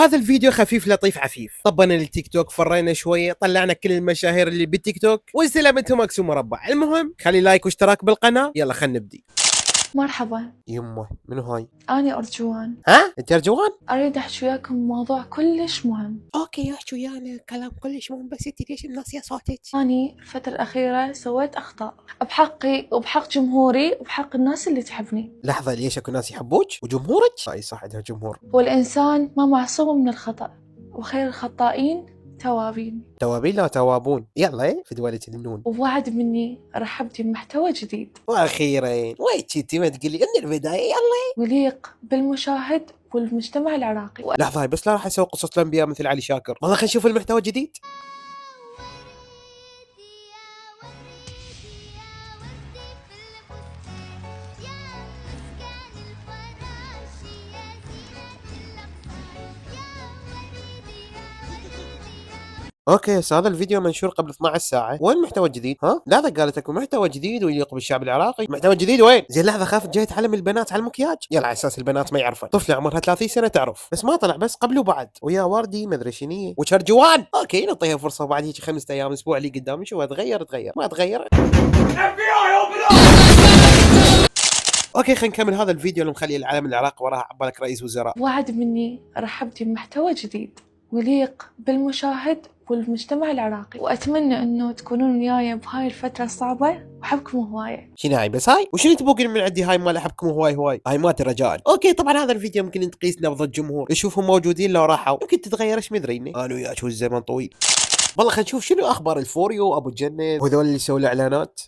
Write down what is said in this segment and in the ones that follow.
هذا الفيديو خفيف لطيف عفيف، طبنا للتيك توك، فرينا شويه، طلعنا كل المشاهير اللي بالتيك توك واستلمتهم اكس مربع. المهم خلي لايك واشتراك بالقناه، يلا خلينا نبدي. مرحبا، يمه منو هاي؟ أنا أرجوان. ها انت ارجوان؟ أريد أحكي وياكم موضوع كلش مهم. اوكي احكي ويانا، كلام كلش مهم، بس انت ليش الناس صوتك؟ أني الفترة الأخيرة سويت أخطاء بحقي وبحق جمهوري وبحق الناس اللي تحبني. لحظه، ليش اكو ناس يحبوك وجمهورك؟ اي صح عندها جمهور. والإنسان ما معصوم من الخطأ، وخير الخطائين توابين. توابين لا توابون، يلا ايه في دولة النون. ووعد مني راح أبدي بمحتوى جديد واخيرا وين كنتي ما تقولي من البدايه؟ يلا يليق بالمشاهد والمجتمع العراقي. لحظه، بس لا راح اسوي قصص الانبياء مثل علي شاكر. والله خلينا نشوف المحتوى الجديد. اوكي هسه هذا الفيديو منشور قبل 12 ساعه، وين المحتوى الجديد؟ ها لحظه، قالت اكو محتوى جديد ويليق بالشعب العراقي. المحتوى الجديد وين؟ زين لحظه، خافت جاي تعلم البنات على المكياج، يلا على اساس البنات ما يعرفن. طفله عمرها 30 سنه تعرف، بس ما طلع بس قبل وبعد، ويا وردي مدري شنيه وشرجوان. اوكي نعطيها فرصه، بعد هيك 5 ايام اسبوع اللي قدام نشوفها تغير ما تغير. اوكي خلينا نكمل هذا الفيديو اللي مخلي العالم العراق وراها عبالك رئيس وزراء. وعد مني راح أبدي بمحتوى جديد يليق بالمشاهد والمجتمع العراقي، وأتمنى أنه تكونون وياي بهاي الفترة الصعبة، وأحبكم هواية. شنو هاي بس هاي؟ وشنو تبوقين من عندي هاي مال احبكم هواي؟ هاي مالت الرجال. اوكي طبعا هذا الفيديو ممكن تقيس نبض الجمهور، نشوفهم موجودين لو راحوا يمكن تتغير، ايش مدريني انا وياك والزمن طويل. والله خلينا نشوف شنو اخبار الفوريو وابو الجنة وهذول اللي يسووا الاعلانات.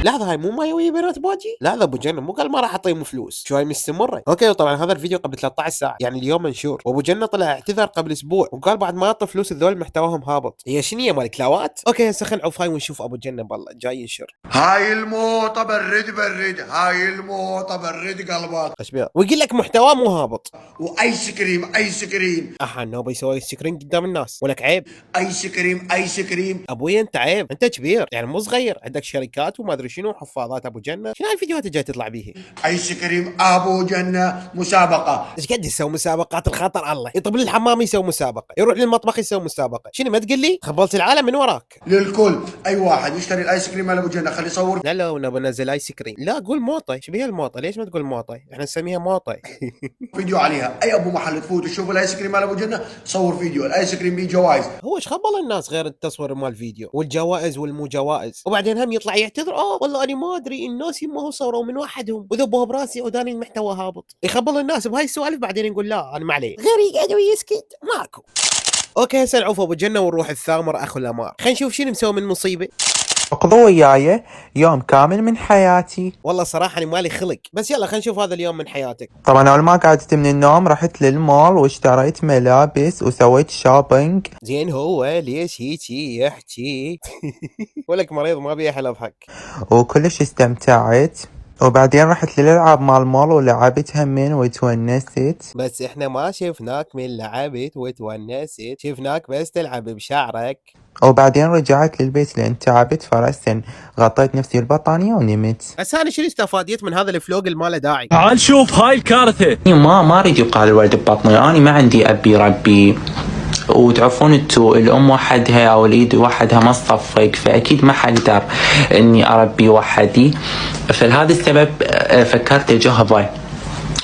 لحظة، هاي مو ماي ويا بنات باجي؟ لا هذا ابو جنة مو قال ما راح اعطيهم فلوس، شو هاي مستمرة. اوكي طبعا هذا الفيديو قبل 13 ساعة، يعني اليوم منشور، وابو جنة طلع اعتذر قبل اسبوع وقال بعد ما يعطي فلوس هذول محتواهم هابط. هي شنو هي مال كلاوات؟ اوكي هسه خلينا نعوف هاي ونشوف ابو جنة بالله جاي ينشر. هاي الموطة برد هاي الموطة برد قلبك. ايش بيها؟ ويقول لك محتواه مو هابط. وايس كريم احا النوبه يسوي سكرين قدام الناس، ولك عيب. ايس كريم ابوي انت عيب، انت كبير يعني مو صغير، عندك شركات وما ادري شنو حفاظات ابو جنة. شنو هاي الفيديوهات اللي جاي تطلع بيها؟ ايس كريم ابو جنة مسابقة. ايش قد يسوي مسابقات الخطر الله؟ يطب للحمام يسوي مسابقه، يروح للمطبخ يسوي مسابقه، شنو ما تقول لي خبلت العالم من وراك. للكل، اي واحد يشتري الايس كريم مال ابو جنة خليه يصور. لا ونبى ننزل ايس كريم، لا قول موطه، شو بيها الموطه؟ ليش ما تقول موطه؟ احنا نسميها موطه. فيديو عليها، اي ابو محل تفوت تشوف الايس كريم مال ابو جنة صور فيديو، الايس كريم بيه جوائز. هو ايش خبل الناس غير التصوير مال الفيديو والجوائز والمو جوائز، وبعدين هم يطلع يعتذر والله انا ما ادري الناس ما هو صوروا من وحدهم وذبوها براسي وداني المحتوى هابط. يخبل الناس بهاي السوالف بعدين يقول لا انا ما عليه، غير يقعد ويسكت ماكو. اوكي هسه نعوف ابو جنة ونروح الثامر اخو الامار، خلينا نشوف شنو مسوي من مصيبه. اقضوا وياي يوم كامل من حياتي. والله صراحه انا مالي خلق، بس يلا خلينا نشوف هذا اليوم من حياتك. طبعا اول ما قعدت من النوم رحت للمول واشتريت ملابس وسويت شوبينج. زين هو ليش هيجي يحكي؟ ولك مريض ما بيحل اضحك. وكلش استمتعت، وبعدين رحت للالعاب مال مول ولعبت همين وتونست. بس احنا ما شفناك من لعبت وتونست، شفناك بس تلعب بشعرك. وبعدين رجعت للبيت لان تعبت فرسن غطيت نفسي البطانية ونمت. هسه انا شنو استفاديت من هذا الفلوق اللي ما له داعي؟ تعال شوف هاي الكارثة. ما اريد يقال الولد ببطني، اني ما عندي ابي ربي، وتعرفون انتو الام وحدها او اليد وحدها ما تصفق، فاكيد ما حقدر اني اربي وحدي، فلهذا السبب فكرت اجهضه،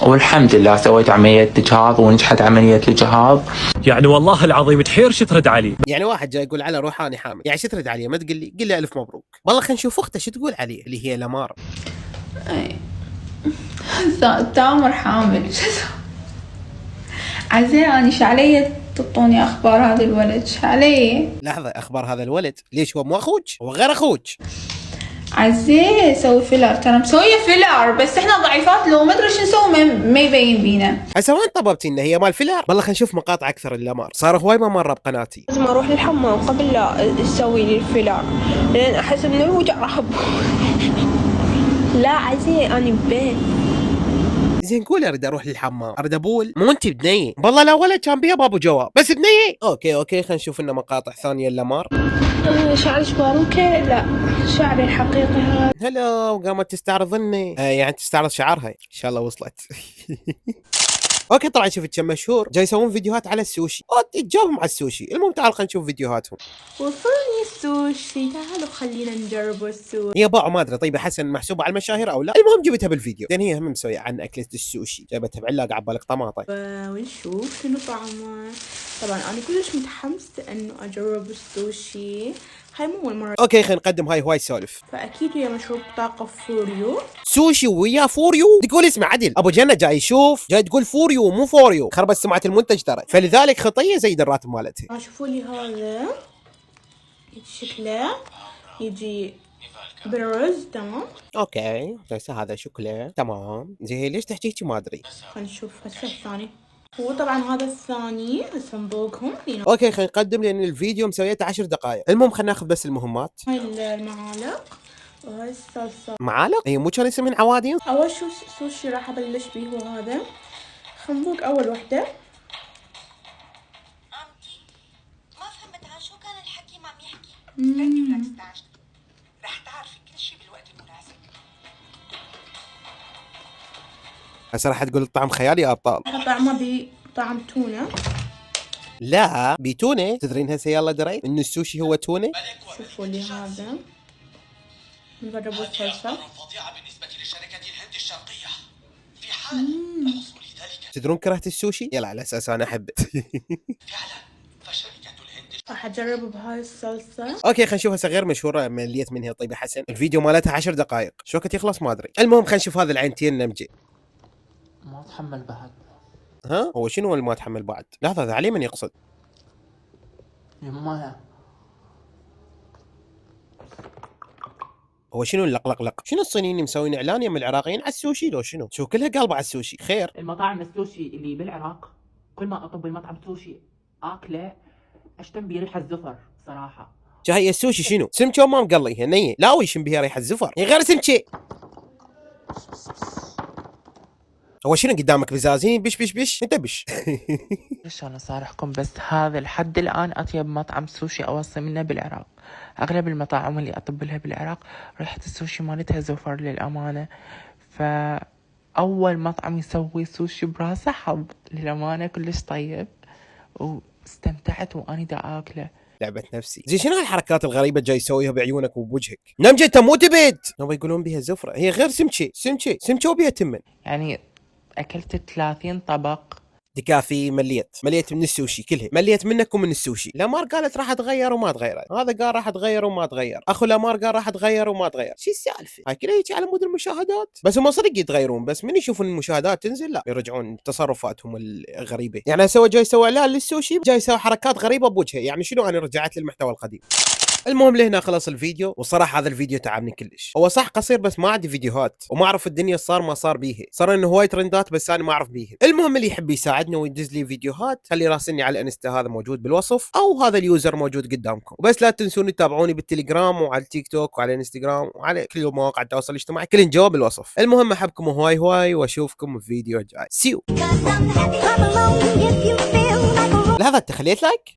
والحمد لله سويت عملية إجهاض ونجحت عملية الإجهاض. يعني والله العظيم تحير شو ترد علي. يعني واحد جاي يقول على روحاني حامل، يعني شو ترد عليه؟ ما تقول لي قل لي الف مبروك. والله خلينا نشوف اخته شو تقول عليه اللي هي لمار. اي تامر حامل. عزيز اني شعلي تعطوني اخبار هذا الولد؟ شعلي لحظه، اخبار هذا الولد ليش هو مو اخوك؟ هو غير اخوك. عزيز سوي فيلر، ترى مسويه فيلر، بس احنا ضعيفات لو ما ادري شو نسوي ما يبين بينا. هسه وين طببتي انه هي مال فيلر؟ والله خلينا نشوف مقاطع اكثر اللمار، صار هواي ما مره بقناتي. لازم اروح للحمام قبل لا تسوي لي الفيلر، لان احس ان الوجع راح لا عزيز اني ببيت. زين قول اريد اروح للحمام، اريد ابول، مو انت بنيه. والله لا ولا كان بيها بابو جواب، بس بنيه. اوكي خلينا نشوف لنا مقاطع ثانيه لمار. شعرك باروكة؟ لا، شعري الحقيقي هذا. هلا وقامت تستعرضني، يعني تستعرض شعرها، ان شاء الله وصلت. اوكي طبعا شفت كم مشهور جاي يسوون فيديوهات على السوشي، تجاوبهم على السوشي. المهم تعال خلينا نشوف فيديوهاتهم. وصلني السوشي، تعالوا خلينا نجرب السوشي. هي باعوا ما ادري طيبه حسن محسوبه على المشاهير او لا، المهم جبتها بالفيديو. لان هي هم مسويه عن اكله السوشي، جايبتها بعلاقه على بالك طماطه. ونشوف شنو طعمه. طبعا انا كلش متحمسه انه اجرب السوشي، هاي مو اول مره. اوكي خلينا نقدم هاي هواي سولف. فاكيد هي مشروب طاقه فوريو. سوشي ويا فوريو، تقول اسمه عدل. ابو جنة جاي يشوف، جاي تقول فوريو مو فوريو، خربت سمعه المنتج ترى، فلذلك خطيه زي الراتب مالتها. شوفوا لي هذا شكله يجي بالرز. تمام اوكي هسه هذا شكله تمام. زين ليش تحكي هيك ما ادري. خلينا نشوف هسه الثاني. هو طبعا هذا الثاني صندوقهم. اوكي خلينا نقدم لان الفيديو مسويته 10 دقائق. المهم خلينا ناخذ بس المهمات. هاي المعالق وهاي الصلصه. معالق؟ هي مو كان اسمهن عوادين؟ اول شو سوشي راح ابلش بيه هو هذا. خنبوق اول وحده. ما فهمت عن شو كان الحكي ما عم يحكي. بدي ولا تستعجلي، رح تعرفي كل شيء بالوقت المناسب. هسه راح تقول الطعم خيالي يا ابطال. طعمه بطعم تونه. لا بتونه. تدرين هسه يلا دريت ان السوشي هو تونه. شوفوا لي هذا، نجربوا الصلصه. فظيعة بالنسبة لشركة الهند الشرقية. في حال حصول ذلك تدرون كرهت السوشي؟ يلا على اساس انا احبه. فعلا فشركة الهند راح اجرب بهاي الصلصه. اوكي خلينا نشوف هسه غير مشهوره مليت منها طيبه حسن. الفيديو مالتها 10 دقائق، شو وقت يخلص ما ادري. المهم خلينا نشوف هذا العينتين نمجي. ما اتحمل بعد. ها هو شنو اللي ما تحمل بعد؟ لحظه هذا علي من يقصد؟ يما هو شنو اللقلقلق؟ شنو الصينيين مسوين اعلان يم العراقيين على السوشي لو شنو؟ شو كلها قلبه على السوشي خير. المطاعم السوشي اللي بالعراق كل ما اطب المطعم سوشي اكله اشتم بريحه الزفر صراحه. جاي السوشي شنو؟ سمكه وما مقليها نيه، لا ويشم بها ريحه الزفر، هي غير سمكه. هو شنو قدامك بزازين بش بش بش انت بش. ليش انا صارحكم بس هذا لحد الان اطيب مطعم سوشي اوصي منه بالعراق. اغلب المطاعم اللي اطب لها بالعراق ريحه السوشي مالتها زفر للامانه. فاول مطعم يسوي سوشي براسه حظ للامانه كلش طيب واستمتعت واني دا اكله. لعبة نفسي. زين شنو هالحركات الغريبة جاي يسويها بعيونك وبوجهك؟ نمجة انت مو تبت. هم يقولون بها زفرة، هي غير سمكة وبها تمن. يعني اكلت 30 طبق. دكافي مليت من السوشي كلها، مليت منك ومن السوشي. لامار قالت راح تغير وما تغيرت، هذا قال راح تغير وما تغير، اخو لامار قال راح تغير وما تغير. شو السالفه؟ هاي كلها هيك على مود المشاهدات. بس هم صدق يتغيرون، بس من يشوفون المشاهدات تنزل لا يرجعون تصرفاتهم الغريبه. يعني جاي يسوي اعلان للسوشي، جاي يسوي حركات غريبه بوجهه. يعني شنو انا رجعت للمحتوى القديم. المهم لهنا خلص الفيديو، وصراحه هذا الفيديو تعبني كلش. هو صح قصير بس ما عندي فيديوهات وما اعرف الدنيا صار ما صار بيها، صار انه هواي ترندات بس انا ما اعرف بيها. المهم اللي يحب يساعدنا ويدز لي فيديوهات خلي راسلني على الانستا، هذا موجود بالوصف او هذا اليوزر موجود قدامكم. وبس لا تنسون تتابعوني بالتليجرام وعلى التيك توك وعلى الانستغرام وعلى كل مواقع التواصل الاجتماعي، كل جواب بالوصف. المهم احبكم هواي واشوفكم في فيديو جاي. سيو. لحظه انت خليت لايك؟